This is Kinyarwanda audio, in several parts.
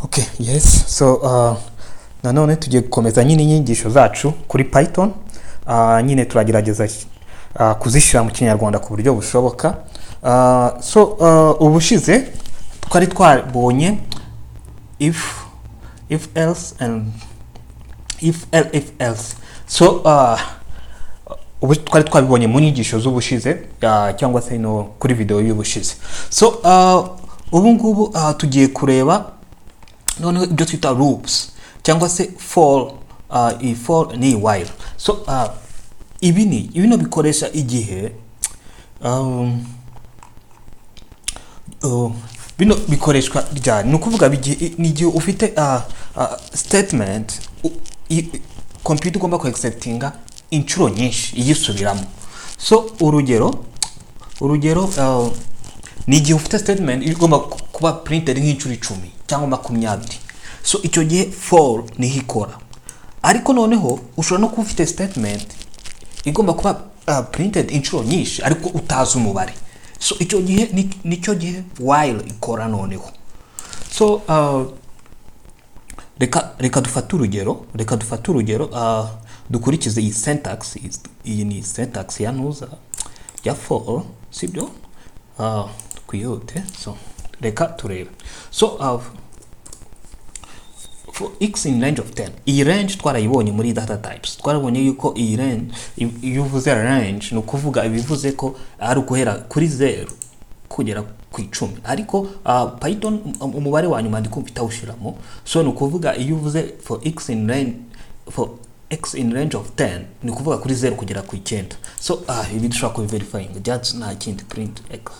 Okay, yes. So nanone tugiye gukomeza nyine inyigisho zacu kuri Python. Nyine turagerageza kuzishyira mu kinyarwanda ku buryo bushoboka. Ubushize twari twabonye if else and if else. Ubu twari twabibonye mu nyigisho z'ubushize cyangwa se no kuri video y'ubushize. Ubu ngubu tugiye kureba noneho ibyo twita loops cyangwa se for ni while. Ibino bikoresha igihe bino bikoreshwa ryari, ni ukuvuga n'igihe ufite statement computer ugomba ku acceptinga inshuro nyinshi iyisubiramo. Urugero ni igihe ufite statement igomba kuba printed nk'inshuro 10 cyangwa 20. Icyo gihe for niho ikora. Ariko noneho ushobora no kuba ufite statement igomba kuba printed inshuro nyinshi ariko utazi umubare. Icyo gihe nicyo gihe while ikora noneho. Reka dufate urugero dukurikize iyi syntax. Iyi ni syntax ya for, sibyo? Twihute. Reka turebe. For x in range of 10. Iyi range twarayibonye muri data types. Twarabonye yuko iyi range, iyo uvuze range no kuvuga ibivuze ko ari uguhera kuri 0 kugera ku 10. Ariko Python umubare wa nyuma ndikumvita ushiramo. No kuvuga iyo uvuze for x in range of 10 ni kuvuga kuri 0 kugera ku 9. Ibi dushobora ku verifying just nta kindi print x.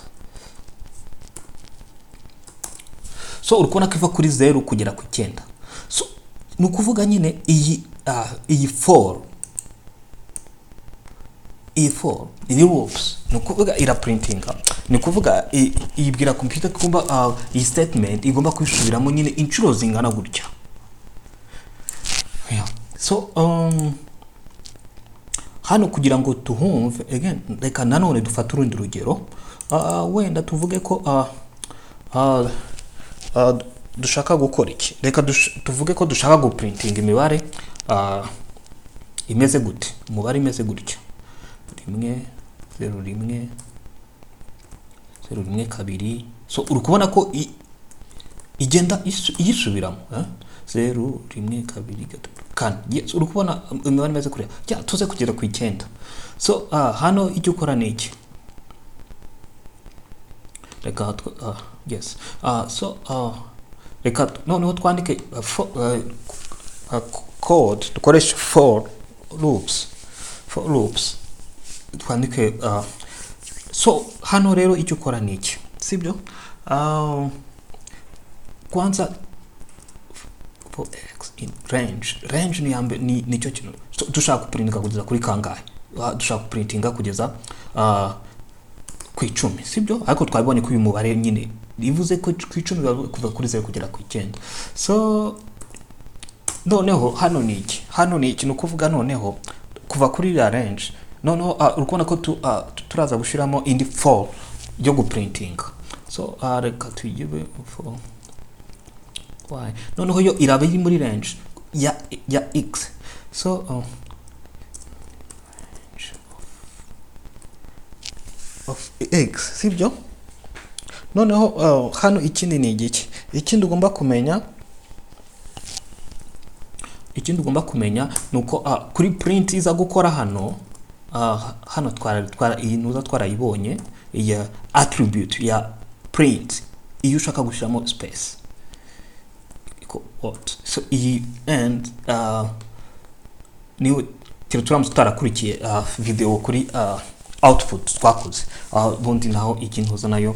Urukona kiva kuri 0 kugera ku 9. Ni ukuvuga nyine iyi for ni loops, ni ukuvuga ira printing. Ni ukuvuga ibwira computer kumba iyi statement igomba kwisubiramo nyine inshuro zingana gutya. Hano kugira ngo tuhumve again, reka nanone dufata urundi rugero. Wenda tuvuge ko dushaka gukora iki. Reka tuvuge ko dushaka guprinting imibare imeze gute, umubare imeze gutya 1 0 1 0 1 2. Uri kubona ko igenda iyisubiramo 0 1 2 3 kan. Yes, uri kubona imibare imeze kure tuze kugera ku 9. Hano icyo ukora ni iki. Reka yes. Reka noneho twandike code dukoresha for loops twandike hano rero icyo ukora ni iki, sibyo? Kwanza for x in range ni nicyo kintu dushaka kuprintinga kugeza kuri kangahe. Dushaka kuprintinga kugeza ku 10, sibyo? Ariko twabonye ko uyu mubare nyine bivuze ko ku 10 kuva kuri 0 kugera ku 9. Noneho hano ni iki no kuvuga noneho kuva kuri la range. Noneho urukona ko turaza gushiramo indi for yo guprinting. Reka tuyibe for y. Noneho yo iraba iri muri range ya x. Of x, sibyo? Noneho hano ikindi ni igiki. Ikindi ugomba kumenya nuko kuri print iza gukora hano iyi nuza twarayibonye ya attribute ya print iyo ushaka gushiramo space what. Iyi and niwe turamutse tutarakurikiye video kuri output twakoze bundi naho ikintu nayo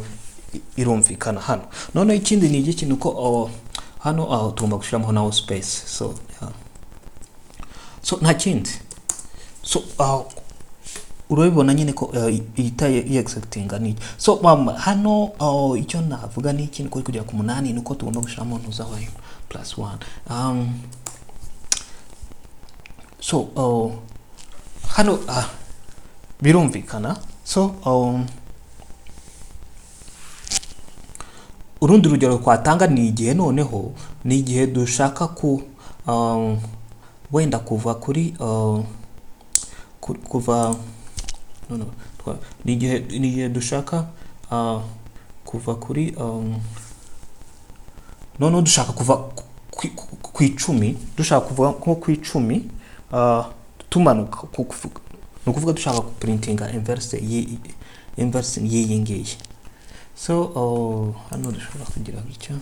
irumvikana hano. None ikindi ni igiki nuko hano tugomba gushiramo naho space. Nta kindi. Urabibona nyine ko itaye acceptinga ni. Hano icyo navuga ni ikintu ko kujya ku 8 nuko tugomba gushiramo ntuza wa +1. Hano birumvikana. urundi rugero twatanga ni igihe noneho ni igihe dushaka wenda kuva kuri kuva no, no, ni igihe dushaka kuva kuri noneho dushaka kuva ku icumi, dushaka kuva nko ku icumi tumanuka ni ukuvuga dushaka printinga inverse y'iyi ngiyi. So hano dushobora kugira gutya.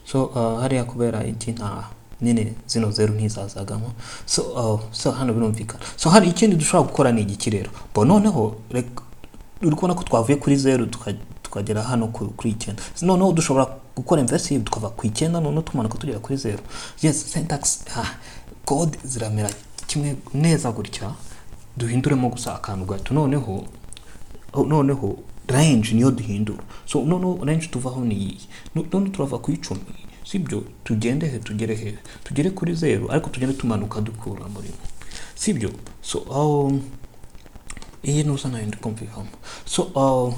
So hariya kubera iki nta nyine zino zeru ntizazagamo. So hano birumvikana. So hari ikindi dushobora gukora ni igiki rero. Bo noneho uri kubona ko twavuye kuri zeru tukagera hano kuri 9. Noneho dushobora gukora inverse tukava ku 9 noneho tumanuka tugera kuri 0. Yes, syntax code ziramera kimwe neza gutya, duhinduremo gusa akantu gato. Noneho range niyo duhindura. So noneho range tuvaho ni noneho turava ku 10, sibyo? Tugere kuri 0 ariko tugende tumanuka dukura muri, sibyo? So iyi nusa nayo ndikumvikamo. So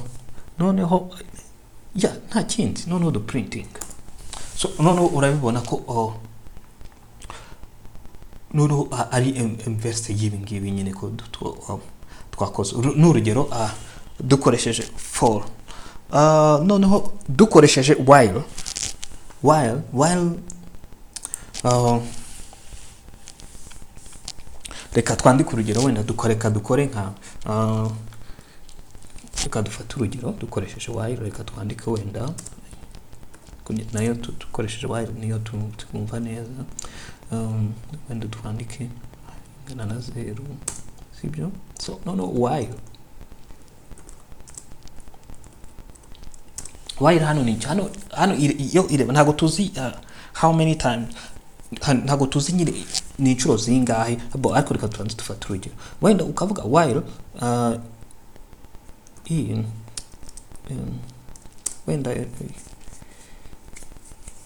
noneho nta kindi, noneho do printing. So noneho urabibona ko noneho ari inverse y'ibi ngibi nyine ko twakoze. N'urugero dukoresheje for, noneho dukoresheje while reka twandike urugero wenda dukore nka reka dufate urugero dukoresheje while, reka twandike wenda nayo dukoresheje while niyo twumva neza. Wenda twandike ngana na 0, sibyo? So while hano ni hano iyo ireba ntago tuzi how many times, ntago tuzi nyine ni inshuro zingahe, ariko reka tubanze dufate urugero wenda ukavuga while wenda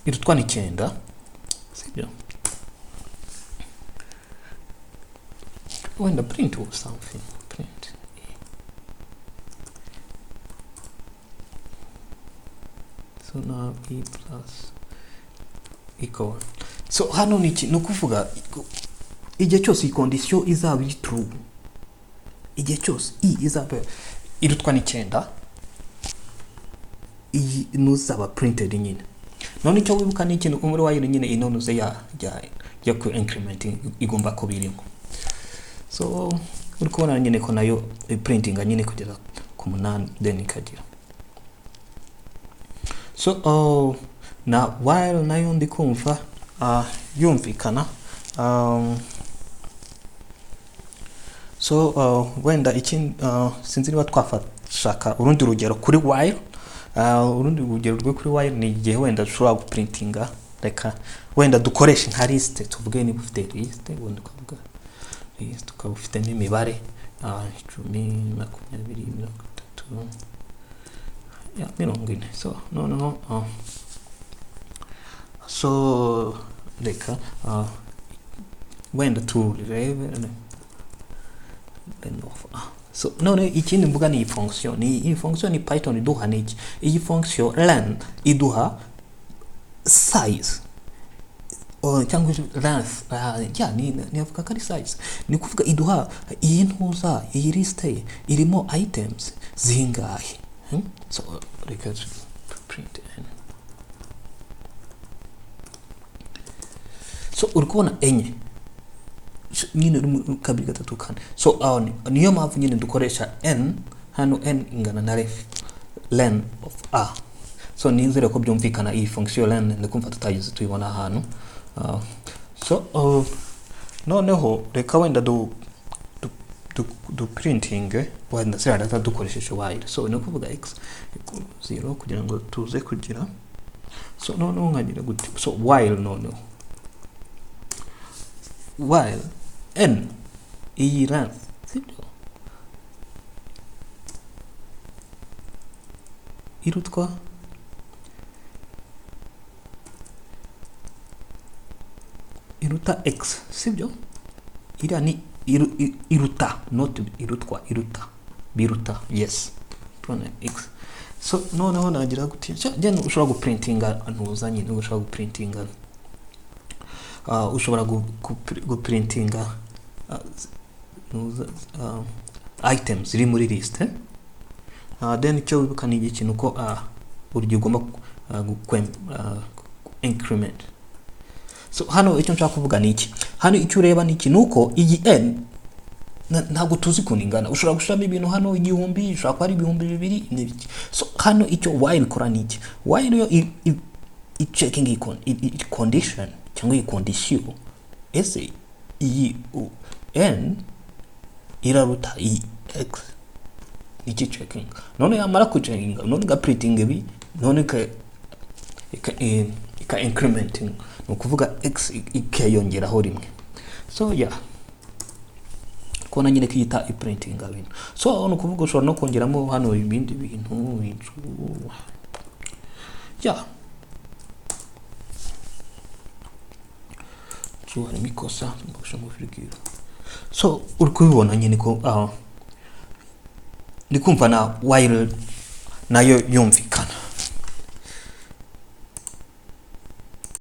irutwa ni 9, sibyo? Wenda print or something, print so now e plus equal. So hano ni kuvuga igihe cyose condition izaba true, igihe cyose izaba irutwa ni 9 iyi nuzaba printed nyine. None icyo wibuka ni ikintu muri while nyine inonuze ya ku incrementing igomba ko birimo. So uri kubona nyine ko nayo printing nyine kugeza ku 8 then ikagira. So na while nayo ndikumva yumvikana. So wenda iki sinzi niba twafashaka urundi rugero kuri while. Urundi rugero rwo kuri while ni igihe wenda dushobora guprintinga, reka wenda dukoresha nka list, tuvuge niba ufite list wenda ukavuga list ukaba ufite n'imibare 10, 20, 30 40. So no so reka wenda turebe so none ikindi mbuga ni function. Iyi function ni Python iduha niki? Iyi function len iduha size cyangwa length. Ni avuga kari size, ni kuvuga iduha iyi ntuza, iyi list irimo items zingahe. So reka to print n. So urikubona enye nyine 1 2 3 4. So niyo mpamvu nyine dukoresha n hano, n ingana na len of a. So nizere ko byumvikana iyi function len ndikumva tutagize tuyibona hano. So noneho reka wenda do printing wenda se data dukoresheje while. So ni kuvuga x = 0 kugira ngo tuze kugira. So noneho nkagira gute? So while noneho while n iyi length, sibyo, irutwa iruta x, sibyo? Ira ni iruta, not irutwa, iruta biruta. Yes, x. So noneho nagira gute then ushobora guprintinga ntuza nyine ushobora guprintinga ushobora guprintinga items ziri muri list then icyo wibuka ni ikintu ko buryo ugomba increment. So hano icyo nshaka kuvuga ni iki, hano icyo ureba ni iki nuko iyi n ntabwo tuzi kuningana, ushobora gushiramo ibintu hano igihumbi, ushobora kuba ari ibihumbi bibiri n'ibiki. So hano icyo while ikora ni iki, while yo i checking condition cyangwa condition ese iyi n iraruta iyi x, iki checking none yamara ku checking none ga printing ibi none ka incrementing no kuvuga x ikayongeraho rimwe. So yeah, kona nyine kiyita printing ibintu. So no kuvuga ushobora no kongeramo hano ibindi bintu yeah. So hari mikosa mbasha mufikiria. So uri kubibona nyine ko ndi kumva na while nayo yumvika.